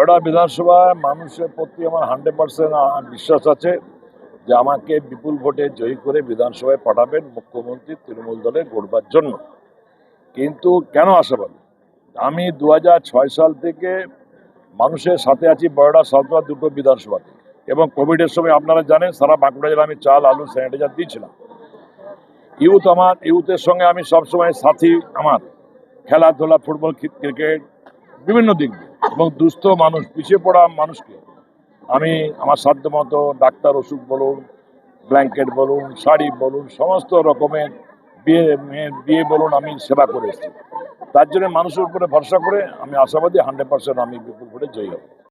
বরোডা বিধানসভায় মানুষের প্রতি আমার 100% বিশ্বাস আছে যে আমাকে বিপুল ভোটে জয়ী করে বিধানসভায় পাঠাবেন মুখ্যমন্ত্রী তৃণমূল দলে গড়বার জন্য। কিন্তু কেন আশাবাদী? আমি 2006 সাল থেকে মানুষের সাথে আছি বরোডা সালতোয়া দুটো বিধানসভাতে, এবং কোভিডের সময় আপনারা জানেন সারা বাঁকুড়া জেলা আমি চাল আলু স্যানিটাইজার দিয়েছিলাম। ইউথের সঙ্গে আমি সবসময় সাথী, আমার খেলাধুলা ফুটবল ক্রিকেট বিভিন্ন দিক দিয়ে, এবং দুস্থ মানুষ পিছিয়ে পড়া মানুষকে আমি আমার সাধ্য মতো ডাক্তার ওষুধ বলুন, ব্ল্যাঙ্কেট বলুন, শাড়ি বলুন, সমস্ত রকমের বিয়ে বলুন আমি সেবা করে এসেছি। তার জন্য মানুষের উপরে ভরসা করে আমি আশাবাদী 100% আমি বিপুল ভোটে জয়ী হব।